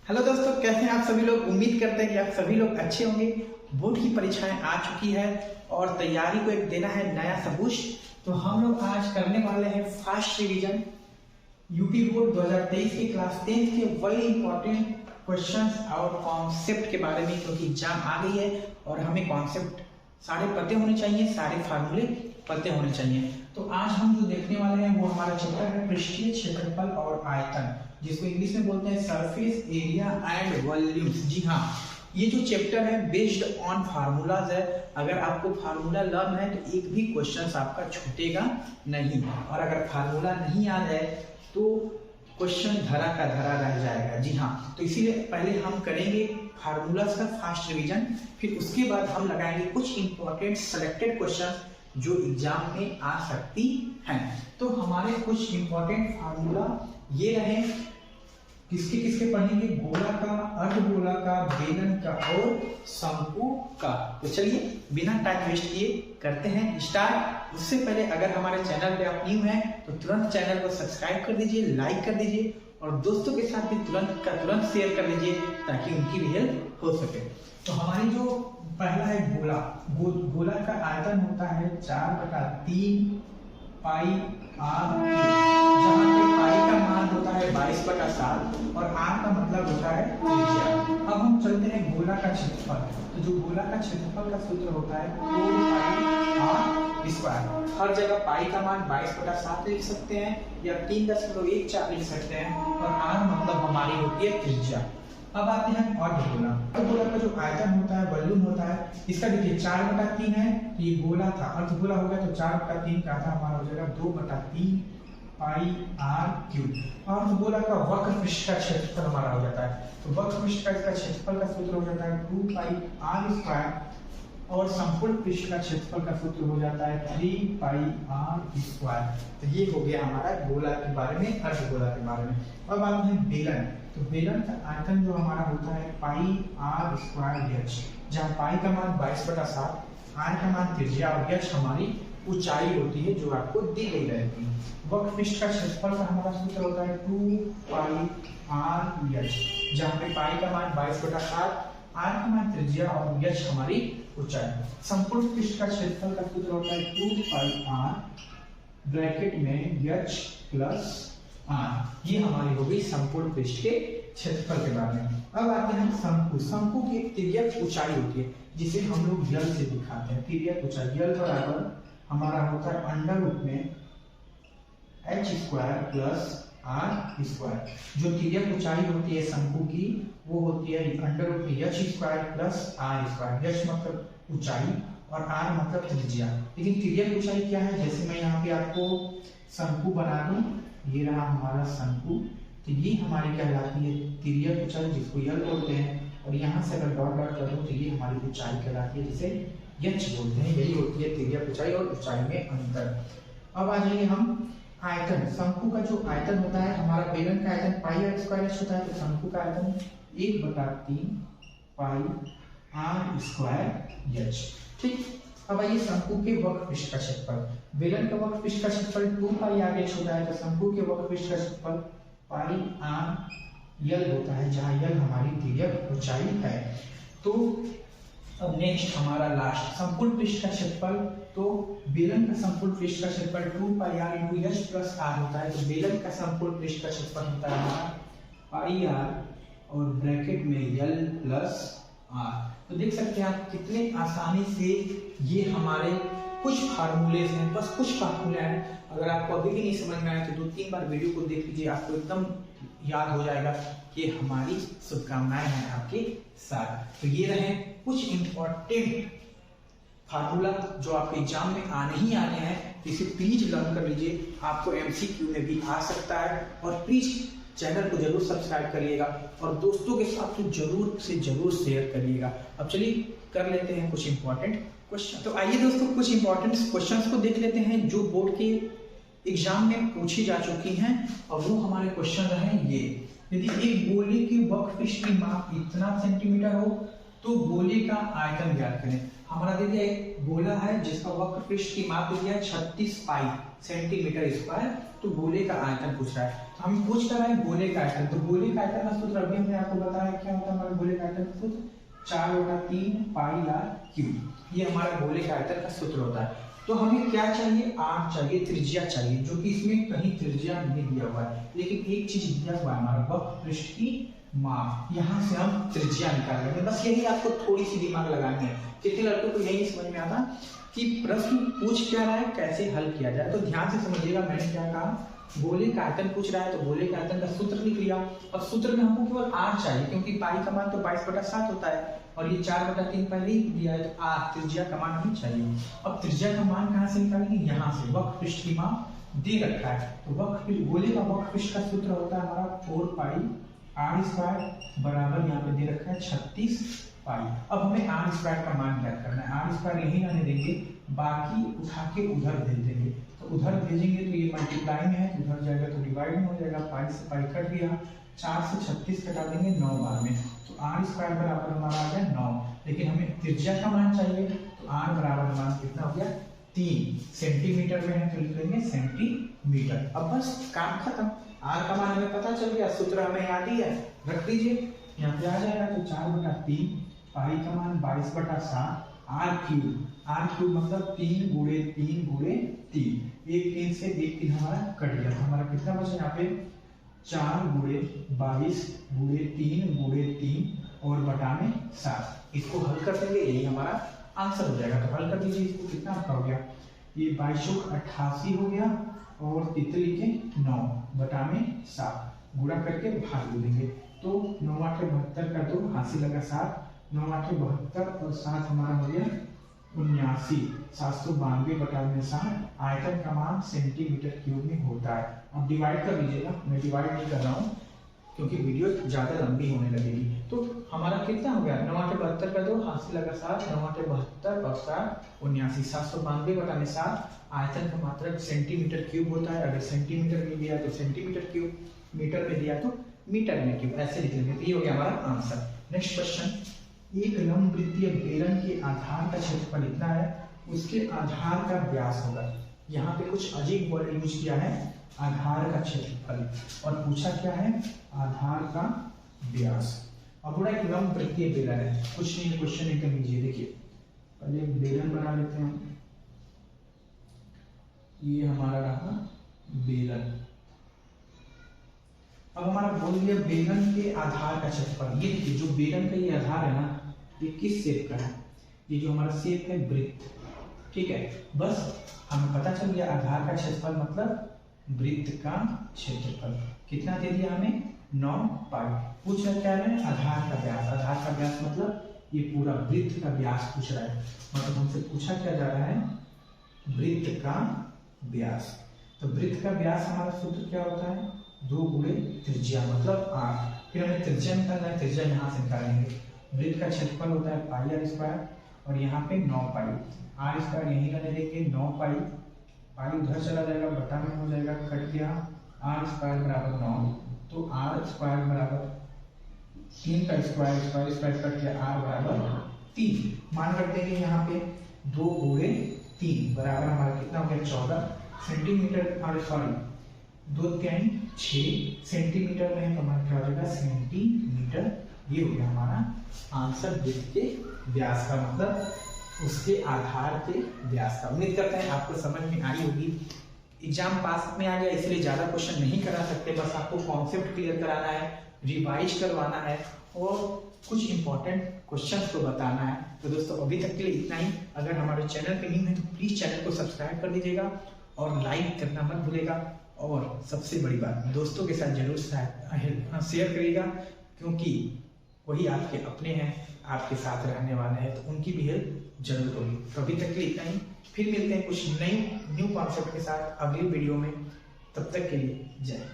Hello दोस्तों, कैसे हैं आप सभी लोग। उम्मीद करते हैं कि आप सभी लोग अच्छे होंगे। बोर्ड की परीक्षाएं आ चुकी है और तैयारी को एक देना है नया सबूत। तो हम लोग आज करने वाले हैं फास्ट रिवीजन यूपी बोर्ड 2023 की क्लास 10 के वही इंपॉर्टेंट क्वेश्चंस और कॉन्सेप्ट के बारे में, क्योंकि एग्जाम आ गई है और हमें कॉन्सेप्ट सारे पते होने चाहिए, सारे फार्मूले पते होने चाहिए। तो आज हम जो देखने वाले हैं वो हमारा चैप्टर है पृष्ठीय क्षेत्रफल और आयतन, जिसको इंग्लिश में बोलते हैं सरफेस एरिया एंड वॉल्यूम्स। जी हाँ, ये जो चैप्टर है बेस्ड ऑन फार्मूलाज है। अगर आपको फार्मूला लर्न है तो एक भी क्वेश्चन आपका छूटेगा नहीं, और अगर फार्मूला नहीं याद है तो क्वेश्चन धरा का धरा रह जाएगा। जी हाँ, तो इसीलिए पहले हम करेंगे फार्मूलाज का फास्ट रिवीजन, फिर उसके बाद हम लगाएंगे कुछ इंपॉर्टेंट सेलेक्टेड क्वेश्चन जो एग्जाम में आ सकती हैं। तो हमारे कुछ इंपॉर्टेंट फार्मूला ये रहे, किसके किसके पढ़ेंगे, गोला का, अर्धगोला का, बेलन का और शंकु का। तो चलिए बिना टाइम वेस्ट किए करते हैं स्टार्ट। उससे पहले अगर हमारे चैनल पे आप न्यू हैं तो तुरंत चैनल को सब्सक्राइब कर दीजिए, लाइक कर दीजिए और दोस्तों के साथ भी तुरंत शेयर कर दीजिए ताकि उनकी भी हेल्प हो सके। तो हमारी जो पहला है गोला, गोला का आयतन होता है 4/3 पाई आर क्यूब, जहाँ पे पाई का मान होता है 22/7 और आर का मतलब होता है त्रिज्या। अब हम चलते हैं गोला का क्षेत्रफल। तो जो गोला का क्षेत्रफल का सूत्र होता है 4 पाई आर स्क्वायर। हर जगह पाई का मान 22/7 लिख सकते हैं या 3.14 लिख सकते हैं, और आर मतलब हमारी होती है त्रिज्या। अब आते हैं अर्धगोला। अर्धगोला का जो आयतन होता है, वॉल्यूम होता है, इसका देखिए 4/3 है, तो ये गोला था, अर्धगोला हो गया तो 4/3 का आधा हमारा हो जाएगा 2/3 पाई आर क्यूब। अर्धगोला का वक्र पृष्ठ का क्षेत्रफल हमारा हो जाता है, तो वक्र पृष्ठ का इसका क्षेत्रफल का सूत्र हो जाता है 2 पाई आर स्क्वायर, और संपूर्ण पृष्ठ का क्षेत्रफल का सूत्र हो जाता है 3 पाई आर स्क्वायर। तो ये हो गया हमारा गोला के बारे में, अर्धगोला के बारे में। अब आते हैं बेलन। तो बेलन का आयतन जो हमारा होता है पाई आर स्क्वायर एच, जहाँ पाई का मान 22/7, आर का मान त्रिज्या और एच हमारी ऊंचाई होती है जो आपको दी गई रहती है। वक्र पृष्ठ का क्षेत्रफल का हमारा सूत्र होता है 2 पाई आर एच, जहाँ पे पाई का मान 22/7, आर का मान त्रिज्या और एच हमारी ऊंचाई। संपूर्ण पृष्ठ का क्षेत्रफल का सूत्र होता है 2 पाई आर ब्रैकेट में एच प्लस आर। ये हमारी हो गई संपूर्ण पृष्ठ के क्षेत्रफल के बारे में। अब आते हैं शंकु। शंकु की एक तिर्यक ऊंचाई होती है जिसे हम लोग यल से दिखाते हैं। तिर्यक ऊंचाई यल बराबर हमारा होता है अंडर रूट में h square plus r square. जो तिर्यक ऊंचाई होती है शंकु की वो होती है अंडर रूट में h square plus r square. H मतलब ऊंचाई और आर मतलब त्रिज्या। लेकिन तिर्यक ऊंचाई क्या है, जैसे मैं यहाँ पे आपको शंकु बना दूं, ये रहा हमारा शंकु, तो ये हमारी कहलाती है तिर्यक ऊंचाई जिसको यल बोलते हैं, और यहाँ से अगर डॉट डॉट कर दूं तो ये हमारी ऊंचाई कहलाती है जिसे एच बोलते हैं। यही होती है तिर्यक ऊंचाई और ऊंचाई में अंतर। अब आ जाएंगे हम आयतन। शंकु का जो आयतन होता है, हमारा बेलन का आयतन पाई आर स्क्वायर एच होता है, तो शंकु का आयतन 1/3 पाई आर स्क्वायर एच। ठीक, अब आइए शंकु के वक्र पृष्ठ का क्षेत्रफल। बेलन का वक्र पृष्ठ का क्षेत्रफल 2 पाई आर एच होता है, तो शंकु के वक्र पृष्ठ का क्षेत्रफल पाई आर यल होता है, जहां यल हमारी तिर्यक ऊंचाई है। तो अब नेक्स्ट हमारा लास्ट संपूर्ण पृष्ठ का क्षेत्रफल। तो बेलन का संपूर्ण पृष्ठ का क्षेत्रफल 2 pi R into H plus R होता है, तो बेलन का संपूर्ण पृष्ठ का क्षेत्रफल होता है हमारा पाई आर और ब्रैकेट में यल प्लस आर। तो देख सकते हैं आप कितने आसानी से ये हमारे कुछ फार्मूले हैं, बस कुछ फार्मूले हैं। अगर आपको अभी भी नहीं समझ में आया तो 2-3 बार वीडियो को देख लीजिए, आपको एकदम याद हो जाएगा। कि हमारी शुभकामनाएं हैं आपके साथ। तो ये रहे कुछ इंपॉर्टेंट फार्मूला जो आपके एग्जाम में आने ही आने हैं, इसे प्लीज लर्न कर लीजिए। आपको एमसीक्यू में भी आ सकता है, और प्लीज चैनल को जरूर सब्सक्राइब करिएगा और दोस्तों के साथ तो जरूर से जरूर शेयर करिएगा। अब चलिए कर लेते हैं कुछ इंपॉर्टेंट क्वेश्चन। तो आइए दोस्तों कुछ इंपॉर्टेंट क्वेश्चंस को देख लेते हैं जो बोर्ड के एग्जाम में पूछी जा चुकी हैं, और वो हमारे क्वेश्चन रहे ये। यदि एक गोले के वक्र पृष्ठ की माप इतना सेंटीमीटर हो तो गोले का आयतन ज्ञात करें। हमारा दे दिया एक गोला है जिसका वक्र पृष्ठ की माप दे दिया है 36 पाई सेंटीमीटर स्क्वायर। तो गोले का आयतन पूछ रहा है, तो हम पूछ रहा है गोले का आयतन। तो गोले का आयतन का सूत्र अभी हमने आपको बताया क्या होता है हमारे गोले का आयतन का सूत्र 4/3 पाई r क्यूब। ये हमारा गोले का आयतन का सूत्र होता है। तो हमें क्या चाहिए, r चाहिए, त्रिज्या चाहिए, जो कि इसमें कहीं त्रिज्या नहीं दिया हुआ है, लेकिन एक चीज दिया हुआ है हमारा वक्र पृष्ठ की माप। यहाँ से हम त्रिज्या निकाल लेंगे। बस यही आपको थोड़ी सी दिमाग लगानी है। कितने लड़कों को यही समझ में आता कि प्रश्न पूछ क्या रहा है, कैसे हल किया जाए। तो ध्यान से समझिएगा, मैंने क्या कहा, गोले का आयतन पूछ रहा है तो गोले के आयतन का सूत्र लिख लिया। अब सूत्र में हमको केवल r चाहिए, क्योंकि पाई का मान तो 22/7 होता है और ये 4/3 पहले ही दिया है, तो r त्रिज्या का मान हमें चाहिए। अब त्रिज्या का मान कहाँ से निकालेंगे, यहाँ से। वक्र पृष्ठ की माप दे रखा है, तो गोले का वक्र पृष्ठ का सूत्र होता है हमारा 4 पाई r² बराबर यहाँ पे दे रखा है 36 पाई। अब हमें r² का मान ज्ञात करना है। r² यही रहने देंगे, बाकी उठा के उधर भेज देंगे। तो उधर भेजेंगे तो ये मल्टीप्लाई में है, उधर जाएगा तो डिवाइड में हो जाएगा। पाई से पाई कट गया, 4 से 36 कटा देंगे 9 बार में, तो r² बराबर हमारा आ गया 9। लेकिन हमें त्रिज्या का मान चाहिए, तो r बराबर मान कितना हो गया 3 सेंटीमीटर में है, तो लिख लेंगे सेंटीमीटर। अब बस काम खत्म, r का मान हमें पता चल गया, सूत्र हमें याद ही है, रख दीजिए यहाँ पे आ जाएगा। तो 4/3 पाई का मान 22/7 r क्यूब मतलब 3 × 3 × 3। एक 3 से एक 3 हमारा कट गया, तो हमारा कितना बचा यहाँ पे 4 × 22 × 3 × 3 और बटा में 7। इसको हल कर देंगे, यही हमारा आंसर हो जाएगा। तो हल कर दीजिए इसको, कितना आपका हो गया, ये 2288 हो गया और तितली के 9 बटा में 7 गुणा करके भाग देंगे। तो 9×8 = 72 का 2 हासिल लगा 7, 9×8 = 72 और 7 हमारा हो गया 79, 792/7। आयतन का मान सेंटीमीटर क्यूब में होता है। अब डिवाइड कर लीजिएगा, मैं डिवाइड नहीं कर रहा हूँ क्योंकि वीडियो ज्यादा लंबी होने लगेगी। तो हमारा कितना हो गया, 9×8 का 2 हासिल लगा 7, 9×8 और 7 79, 792/7। आयतन का मात्रक सेंटीमीटर क्यूब होता है। अगर सेंटीमीटर में दिया तो सेंटीमीटर क्यूब, मीटर में दिया तो मीटर में क्यूब, ऐसे लिख लेंगे। ये हो गया हमारा आंसर। नेक्स्ट क्वेश्चन, एक लंब वृत्तीय बेलन के आधार का क्षेत्रफल इतना है, उसके आधार का व्यास होगा। यहाँ पे कुछ अजीब वर्ड यूज किया है, आधार का क्षेत्रफल, और पूछा क्या है, आधार का व्यास। अब पूरा एक लंब वृत्तीय बेलन है, कुछ नहीं, क्वेश्चन एकदम लीजिए। देखिए पहले एक बेलन बना लेते हैं, ये हमारा रहा बेलन। अब हमारा बोल दिया बेलन के आधार का क्षेत्रफल। ये देखिए जो बेलन का ये आधार है ना, ये किस शेप का है, ये जो हमारा शेप है वृत्त, ठीक है। बस हमें पता चल गया आधार का क्षेत्रफल मतलब वृत्त का क्षेत्रफल। कितना दे दिया हमें, 9 पाई। पूछ रहा क्या है, आधार का व्यास। आधार का व्यास मतलब ये पूरा वृत्त का व्यास पूछ रहा है, मतलब हमसे पूछा क्या जा रहा है, वृत्त का व्यास। तो वृत्त का व्यास हमारा सूत्र क्या होता है, 2 × त्रिज्या मतलब 8। फिर हमें त्रिज्या निकालना है, त्रिज्या यहाँ से निकालेंगे। वृत्त का क्षेत्रफल होता है पाई r² और यहाँ पे 9 पाई, r² यहीं रहने देंगे 9 पाई, पाई उधर चला जाएगा, बटा में हो जाएगा, कट गया, r² बराबर 9। तो r² बराबर 3 का स्क्वायर कट गया, r बराबर 3। मान रख देंगे यहाँ पे 2 × 3 बराबर हमारा कितना हो गया 14 सेंटीमीटर, और सॉरी 2 × 6 सेंटीमीटर में है, तो हमारा क्या हो जाएगा सेंटीमीटर। ये हो गया हमारा आंसर वृत्त के व्यास का, मतलब उसके आधार के व्यास का। उम्मीद करते हैं आपको समझ में आई होगी। एग्जाम पास में आ गया इसलिए ज्यादा क्वेश्चन नहीं करा सकते, बस आपको कॉन्सेप्ट क्लियर कराना है, रिवाइज करवाना है और कुछ इंपॉर्टेंट क्वेश्चंस को बताना है। तो दोस्तों अभी तक के लिए इतना ही। अगर हमारे चैनल पे नहीं है तो प्लीज चैनल को सब्सक्राइब कर दीजिएगा और लाइक करना मत भूलेगा। और सबसे बड़ी बात, दोस्तों के साथ जरूर शेयर करिएगा, क्योंकि वही आपके अपने हैं, आपके साथ रहने वाले हैं, तो उनकी भी हेल्प जरूर होगी। तो अभी तक के लिए इतना ही, फिर मिलते हैं कुछ न्यू कॉन्सेप्ट के साथ अगली वीडियो में। तब तक के लिए जय।